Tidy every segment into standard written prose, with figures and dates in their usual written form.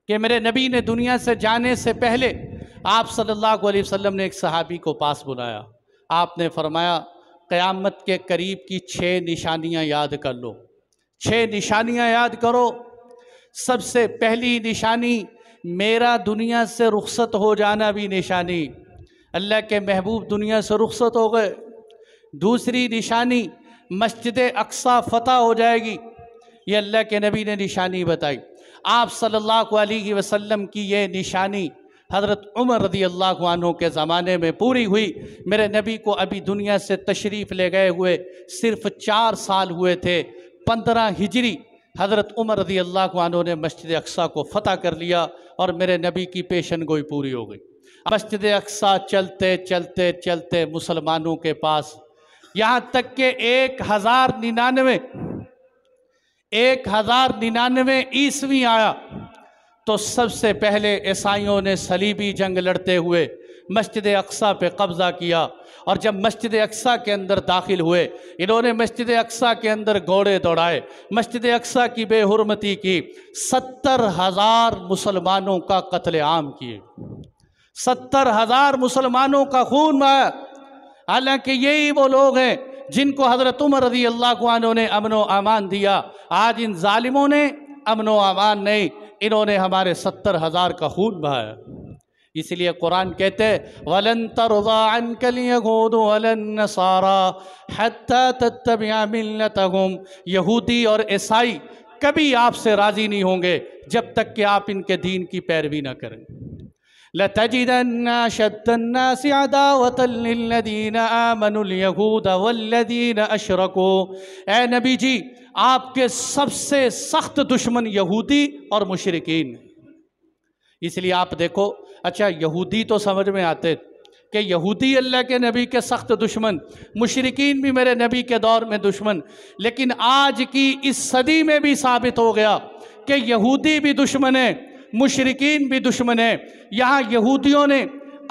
कि मेरे नबी ने दुनिया से जाने से पहले आप सल्लल्लाहु अलैहि वसल्लम ने एक सहाबी को पास बुलाया। आपने फरमाया क़यामत के करीब की 6 निशानियां याद कर लो। 6 निशानियां याद करो। सबसे पहली निशानी मेरा दुनिया से रुखसत हो जाना भी निशानी, अल्लाह के महबूब दुनिया से रुखसत हो गए। दूसरी निशानी मस्जिद अक्सा फ़तह हो जाएगी, ये अल्लाह के नबी ने निशानी बताई। आप सल्लल्लाहु अलैहि वसल्लम की ये निशानी हज़रत उमर रज़ी अल्लाहु अन्हु के ज़माने में पूरी हुई। मेरे नबी को अभी दुनिया से तशरीफ़ ले गए हुए सिर्फ 4 साल हुए थे। 15 हिजरी हज़रत उमर रज़ी अल्लाहु अन्हु ने मस्जिद अक्सा को फ़तह कर लिया और मेरे नबी की पेशन गोई पूरी हो गई। मस्जिद अक्सा चलते चलते चलते मुसलमानों के पास यहाँ तक के 1099 ईस्वी आया तो सबसे पहले ईसाइयों ने सलीबी जंग लड़ते हुए मस्जिद अक्सा पे कब्ज़ा किया। और जब मस्जिद अक्सा के अंदर दाखिल हुए, इन्होंने मस्जिद अक्सा के अंदर घोड़े दौड़ाए, मस्जिद अक्सा की बेहुरमती की, 70,000 मुसलमानों का कत्लेआम किए, 70,000 मुसलमानों का खून बहाया। हालांकि यही वो लोग हैं जिनको हज़रत उमर रज़ी अल्लाहु अन्हु ने अमनो अमान दिया। आज इन जालिमों ने अमनो अमान नहीं, इन्होंने हमारे 70,000 का खून बहाया। इसलिए कुरान कहते हैं वलन तरज़ा अन्कल यहूद वलन नसारा हत्ता तत्तबिअ मिल्लतहुम, यहूदी और ईसाई कभी आपसे राज़ी नहीं होंगे जब तक कि आप इनके दीन की पैरवी ना करें। लतजिदन्ना अशद्दन्नासि अदावतन लिल्लज़ीना आमनुल यहूद वल्लज़ीना अशरकू, ए नबी जी आपके सबसे सख्त दुश्मन यहूदी और मुशरिकीन। इसलिए आप देखो, अच्छा यहूदी तो समझ में आते कि यहूदी अल्लाह के नबी के सख्त दुश्मन, मुशरिकीन भी मेरे नबी के दौर में दुश्मन, लेकिन आज की इस सदी में भी साबित हो गया कि यहूदी भी दुश्मन है, मुशरिकीन भी दुश्मन है। यहाँ यहूदियों ने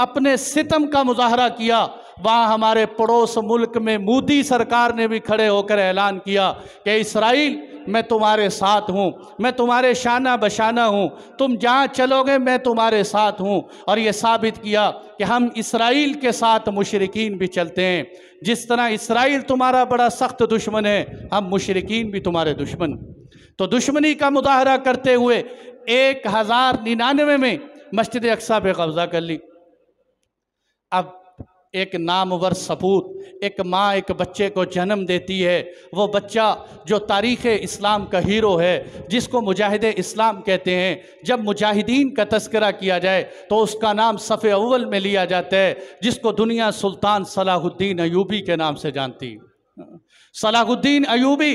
अपने सितम का मुजाहरा किया, वहाँ हमारे पड़ोस मुल्क में मोदी सरकार ने भी खड़े होकर ऐलान किया कि इस्राइल मैं तुम्हारे साथ हूँ, मैं तुम्हारे शाना बशाना हूँ, तुम जहाँ चलोगे मैं तुम्हारे साथ हूँ। और ये साबित किया कि हम इस्राइल के साथ मुशरिकीन भी चलते हैं। जिस तरह इस्राइल तुम्हारा बड़ा सख्त दुश्मन है, हम मुशरिकीन भी तुम्हारे दुश्मन। तो दुश्मनी का मुजाहरा करते हुए 1099 में मस्जिद अक्सा पे कब्ज़ा कर ली। अब एक नामवर सपूत, एक माँ एक बच्चे को जन्म देती है, वो बच्चा जो तारीख़ इस्लाम का हीरो है, जिसको मुजाहिदे इस्लाम कहते हैं। जब मुजाहिदीन का तस्करा किया जाए तो उसका नाम सफ़े अव्वल में लिया जाता है, जिसको दुनिया सुल्तान सलाहुद्दीन अयूबी के नाम से जानती है। सलाहुद्दीन अयूबी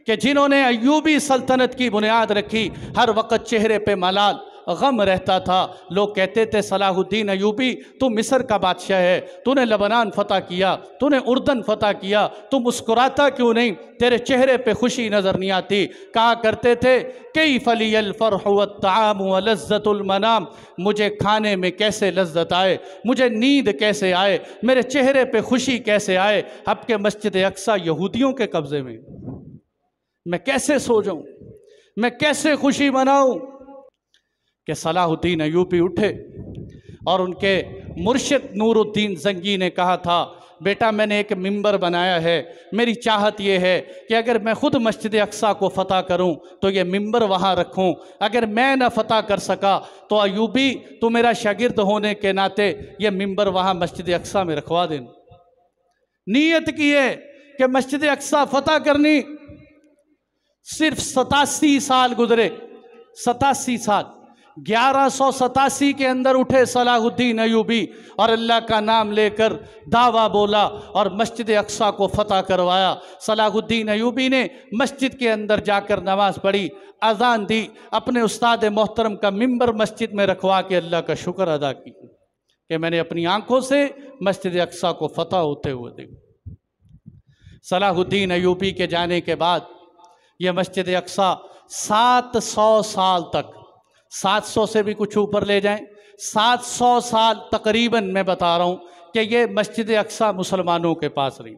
कि जिन्होंने अयूबी सल्तनत की बुनियाद रखी, हर वक्त चेहरे पे मलाल गम रहता था। लोग कहते थे सलाहुद्दीन अयूबी तू मिस्र का बादशाह है, तूने लबनान फ़तह किया, तूने उर्दन फ़तह किया, तू मुस्कुराता क्यों नहीं, तेरे चेहरे पे खुशी नज़र नहीं आती। कहा करते थे कई फलियल फ़रहु वत्ताम व लज़्ज़तुल मनाम, मुझे खाने में कैसे लज्जत आए, मुझे नींद कैसे आए, मेरे चेहरे पे खुशी कैसे आए। अब के मस्जिद अक्सा यहूदियों के कब्ज़े में, मैं कैसे सो जाऊं, मैं कैसे खुशी मनाऊं। कि सलाहुद्दीन अयूबी उठे और उनके मुर्शिद नूरुद्दीन ज़ंगी ने कहा था बेटा मैंने एक मिंबर बनाया है, मेरी चाहत ये है कि अगर मैं ख़ुद मस्जिद अक्सा को फ़तह करूं तो ये मिंबर वहाँ रखूं, अगर मैं न फ़तह कर सका तो अयूबी तो मेरा शागिर्द होने के नाते ये मिंबर वहाँ मस्जिद अक्सा में रखवा देना। नीयत की है कि मस्जिद अक्सा फ़तह करनी। सिर्फ 87 साल गुजरे, 87 साल, 1187 के अंदर उठे सलाहुद्दीन अयूबी और अल्लाह का नाम लेकर दावा बोला और मस्जिद अक्सा को फ़तह करवाया। सलाहुद्दीन अयूबी ने मस्जिद के अंदर जाकर नमाज़ पढ़ी, अज़ान दी, अपने उस्ताद मोहतरम का मिंबर मस्जिद में रखवा के अल्लाह का शुक्र अदा की कि मैंने अपनी आँखों से मस्जिद अक्सा को फ़तह होते हुए देखा। सलाहुद्दीन अयूबी के जाने के बाद यह मस्जिद अक्सा 700 साल तक, 700 से भी कुछ ऊपर ले जाएं, 700 साल तकरीबन मैं बता रहा हूँ कि ये मस्जिद अक्सा मुसलमानों के पास रही।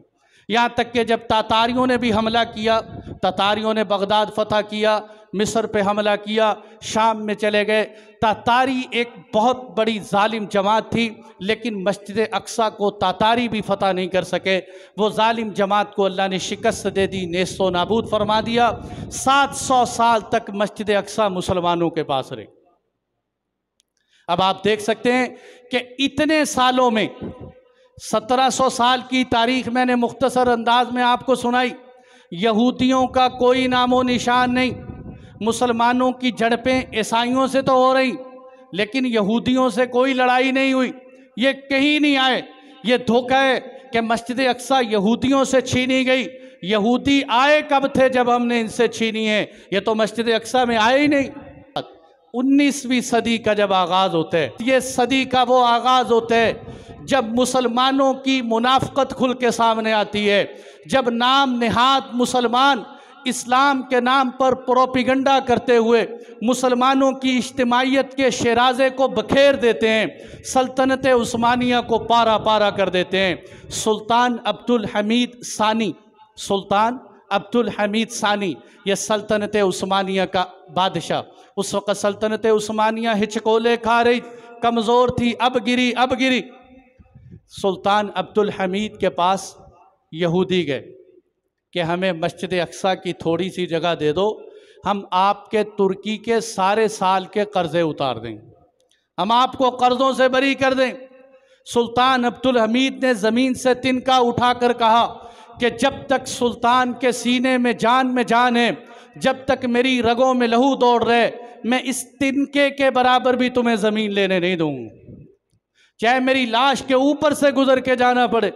यहाँ तक कि जब तातारियों ने भी हमला किया, तातारियों ने बगदाद फ़तह किया, मिस्र पे हमला किया, शाम में चले गए। तातारी एक बहुत बड़ी जालिम जमात थी, लेकिन मस्जिद अक्सा को तातारी भी फतह नहीं कर सके। वो जालिम जमात को अल्लाह ने शिकस्त दे दी, नेस्तो नाबूद फरमा दिया। 700 साल तक मस्जिद अक्सा मुसलमानों के पास रही। अब आप देख सकते हैं कि इतने सालों में 1700 साल की तारीख मैंने मुख्तसर अंदाज में आपको सुनाई। यहूदियों का कोई नामो निशान नहीं। मुसलमानों की झड़पें ईसाइयों से तो हो रही, लेकिन यहूदियों से कोई लड़ाई नहीं हुई। ये कहीं नहीं आए। ये धोखा है कि मस्जिद अक्सा यहूदियों से छीनी गई। यहूदी आए कब थे? जब हमने इनसे छीनी है। ये तो मस्जिद अक्सा में आए ही नहीं। 19वीं सदी का जब आगाज़ होता है, ये सदी का वो आगाज़ होता है जब मुसलमानों की मुनाफकत खुल के सामने आती है, जब नाम नेहात मुसलमान इस्लाम के नाम पर प्रोपिगंडा करते हुए मुसलमानों की इज्तिमाइयत के शराजे को बखेर देते हैं, सल्तनत उस्मानिया को पारा पारा कर देते हैं। सुल्तान अब्दुल हमीद सानी, सुल्तान अब्दुल हमीद सानी, ये सल्तनत उस्मानिया का बादशाह। उस वक़्त सल्तनत उस्मानिया हिचकोले खा रही, कमज़ोर थी, अब गिरी अब गिरी। सुल्तान अब्दुल हमीद के पास यहूदी गए कि हमें मस्जिद अक्सा की थोड़ी सी जगह दे दो, हम आपके तुर्की के सारे साल के कर्ज़े उतार दें, हम आपको कर्ज़ों से बरी कर दें। सुल्तान अब्दुल हमीद ने ज़मीन से तिनका उठाकर कहा कि जब तक सुल्तान के सीने में जान है, जब तक मेरी रगों में लहू दौड़ रहे, मैं इस तिनके के बराबर भी तुम्हें ज़मीन लेने नहीं दूँगा, चाहे मेरी लाश के ऊपर से गुजर के जाना पड़े।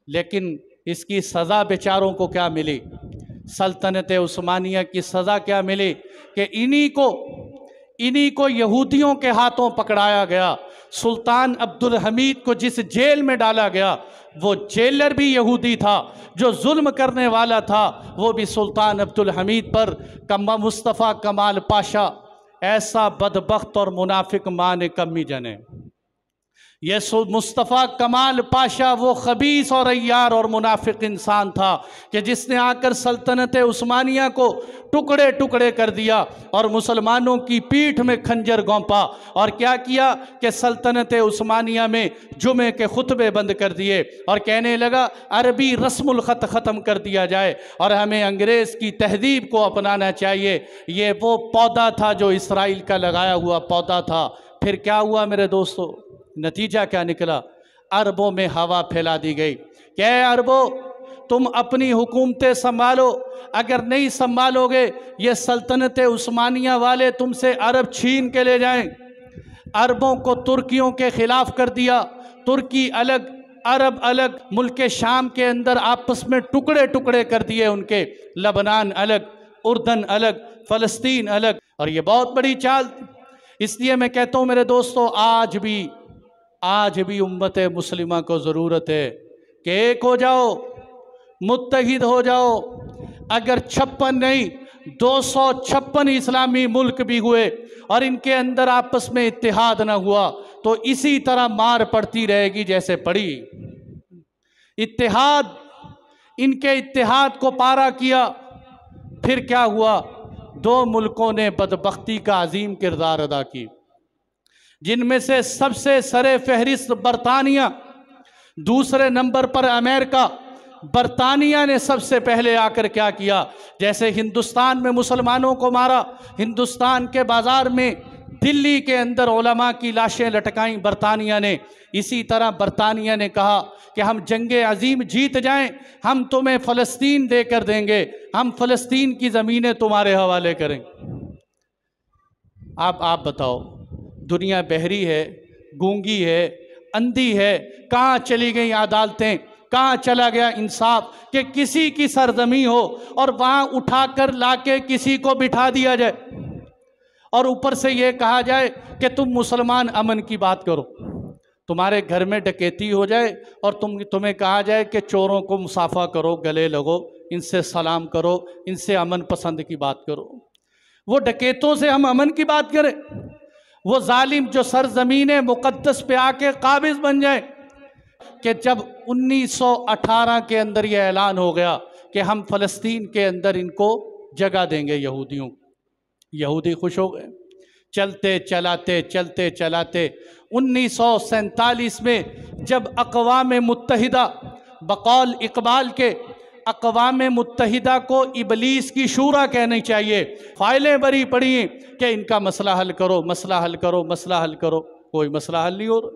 लेकिन इसकी सज़ा बेचारों को क्या मिली? सल्तनत उस्मानिया की सज़ा क्या मिली कि इन्हीं को यहूदियों के हाथों पकड़ाया गया। सुल्तान अब्दुल हमीद को जिस जेल में डाला गया, वो जेलर भी यहूदी था, जो जुल्म करने वाला था वो भी सुल्तान अब्दुल हमीद पर। मुस्तफ़ा कमाल पाशा ऐसा बदबख्त और मुनाफिक माने कमी जने। ये मुस्तफ़ा कमाल पाशा वो खबीस और अय्यार और मुनाफिक इंसान था कि जिसने आकर सल्तनत उस्मानिया को टुकड़े टुकड़े कर दिया और मुसलमानों की पीठ में खंजर गोंपा। और क्या किया कि सल्तनत उस्मानिया में जुमे के खुतबे बंद कर दिए और कहने लगा अरबी रस्मुल ख़त ख़त्म कर दिया जाए और हमें अंग्रेज़ की तहजीब को अपनाना चाहिए। ये वो पौधा था जो इसराइल का लगाया हुआ पौधा था। फिर क्या हुआ मेरे दोस्तों? नतीजा क्या निकला? अरबों में हवा फैला दी गई। क्या अरबों, तुम अपनी हुकूमतें संभालो, अगर नहीं संभालोगे ये सल्तनत उस्मानिया वाले तुमसे अरब छीन के ले जाएं। अरबों को तुर्कियों के ख़िलाफ़ कर दिया। तुर्की अलग, अरब अलग, मुल्क शाम के अंदर आपस में टुकड़े टुकड़े कर दिए उनके। लबनान अलग, उर्दन अलग, फ़लस्तीन अलग। और ये बहुत बड़ी चाल। इसलिए मैं कहता हूँ मेरे दोस्तों, आज भी उम्मत मुस्लिमा को ज़रूरत है कि एक हो जाओ, मुत्तहिद हो जाओ। अगर 56 नहीं 256 इस्लामी मुल्क भी हुए और इनके अंदर आपस में इत्तेहाद ना हुआ तो इसी तरह मार पड़ती रहेगी जैसे पड़ी। इत्तेहाद, इनके इत्तेहाद को पारा किया। फिर क्या हुआ? 2 मुल्कों ने बदबख्ती का अजीम किरदार अदा की, जिनमें से सबसे सरे फहरिस्त बरतानिया, दूसरे नंबर पर अमेरिका। बरतानिया ने सबसे पहले आकर क्या किया? जैसे हिंदुस्तान में मुसलमानों को मारा, हिंदुस्तान के बाज़ार में दिल्ली के अंदर उलमा की लाशें लटकाईं बरतानिया ने। इसी तरह बरतानिया ने कहा कि हम जंगे अजीम जीत जाएं, हम तुम्हें फ़लस्तीन देकर देंगे, हम फ़लस्तीन की ज़मीनें तुम्हारे हवाले करें। आप बताओ, दुनिया बहरी है, गूंगी है, अंधी है, कहाँ चली गई अदालतें, कहाँ चला गया इंसाफ कि किसी की सरजमी हो और वहाँ उठाकर लाके किसी को बिठा दिया जाए और ऊपर से ये कहा जाए कि तुम मुसलमान अमन की बात करो। तुम्हारे घर में डकैती हो जाए और तुम्हें कहा जाए कि चोरों को मुसाफा करो, गले लगो, इनसे सलाम करो, इनसे अमन पसंद की बात करो। वो डकैतों से हम अमन की बात करें? वो जालिम जो सरजमीन मुक़द्दस पे आके काबिज़ बन जाए। कि जब 1918 के अंदर ये ऐलान हो गया कि हम फ़लस्तीन के अंदर इनको जगह देंगे यहूदियों, यहूदी खुश हो गए। चलते चलाते 1947 में जब अक़वाम मुत्तहिदा, बकौल इकबाल के, अक़वाम मुत्तहिदा को इबलीस की शूरा कहनी चाहिए, फाइलें भरी पड़ी कि इनका मसला हल करो, मसला हल करो, मसला हल करो, कोई मसला हल नहीं हो रहा।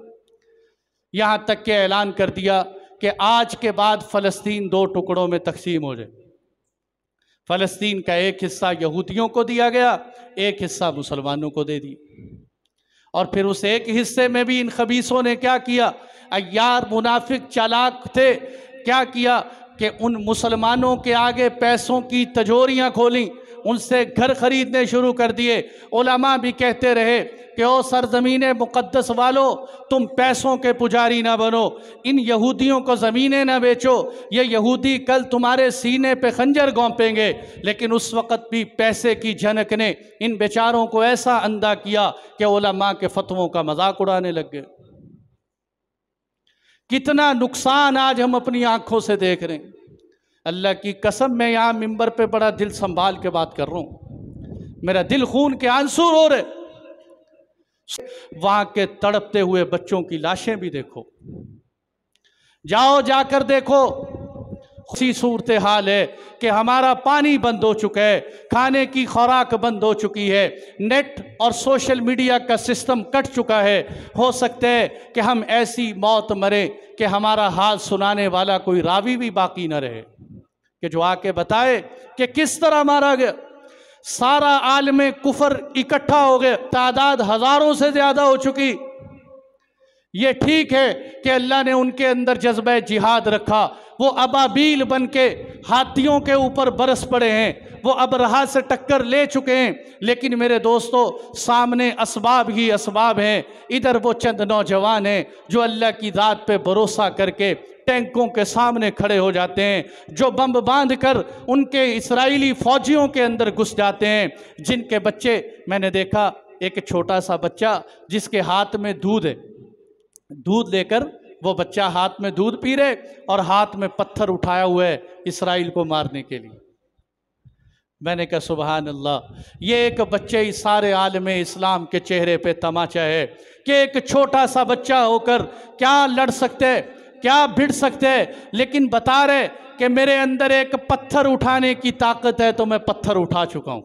यहाँ तक के ऐलान कर दिया कि आज के बाद फ़लस्तीन 2 टुकड़ों में तकसीम हो जाए। फ़लस्तीन का एक हिस्सा यहूदियों को दिया गया, एक हिस्सा मुसलमानों को दे दिया। और फिर उस एक हिस्से में भी इन खबीसों ने क्या किया, अय्यार मुनाफिक चालाक थे, क्या किया कि उन मुसलमानों के आगे पैसों की तिजोरियां खोली, उनसे घर खरीदने शुरू कर दिए। उलमा भी कहते रहे कि ओ सरजमीने मुक़द्दस वालों, तुम पैसों के पुजारी ना बनो, इन यहूदियों को ज़मीनें ना बेचो, ये यहूदी कल तुम्हारे सीने पे खंजर घोंपेंगे। लेकिन उस वक़्त भी पैसे की झनक ने इन बेचारों को ऐसा अंधा किया कि उलमा के फतवों का मजाक उड़ाने लग गए। कितना नुकसान आज हम अपनी आंखों से देख रहे हैं। अल्लाह की कसम, मैं यहाँ मिंबर पे बड़ा दिल संभाल के बात कर रहा हूँ, मेरा दिल खून के आंसू हो रहे। वहां के तड़पते हुए बच्चों की लाशें भी देखो, जाओ जाकर देखो। ऐसी सूरत हाल है कि हमारा पानी बंद हो चुका है, खाने की खुराक बंद हो चुकी है, नेट और सोशल मीडिया का सिस्टम कट चुका है। हो सकता है कि हम ऐसी मौत मरे कि हमारा हाल सुनाने वाला कोई रावी भी बाकी न रहे कि जो आके बताए कि किस तरह मारा गया। सारा आलम कुफर इकट्ठा हो गया, तादाद हजारों से ज्यादा हो चुकी। ये ठीक है कि अल्लाह ने उनके अंदर जज्बा जिहाद रखा, वो अबाबील बन के हाथियों के ऊपर बरस पड़े हैं, वो अबरहा से टक्कर ले चुके हैं। लेकिन मेरे दोस्तों, सामने असबाब ही असबाब हैं। इधर वो चंद नौजवान हैं जो अल्लाह की ज़ात पे भरोसा करके टैंकों के सामने खड़े हो जाते हैं, जो बम बांध कर उनके इस्राएली फौजियों के अंदर घुस जाते हैं, जिनके बच्चे, मैंने देखा एक छोटा सा बच्चा जिसके हाथ में दूध है, दूध लेकर वो बच्चा हाथ में दूध पी रहे और हाथ में पत्थर उठाया हुआ है इस्राइल को मारने के लिए। मैंने कहा सुबहान अल्लाह, ये एक बच्चे ही सारे आलम इस्लाम के चेहरे पे तमाचा है कि एक छोटा सा बच्चा होकर क्या लड़ सकते है, क्या भिड़ सकते हैं, लेकिन बता रहे कि मेरे अंदर एक पत्थर उठाने की ताकत है, तो मैं पत्थर उठा चुका हूँ।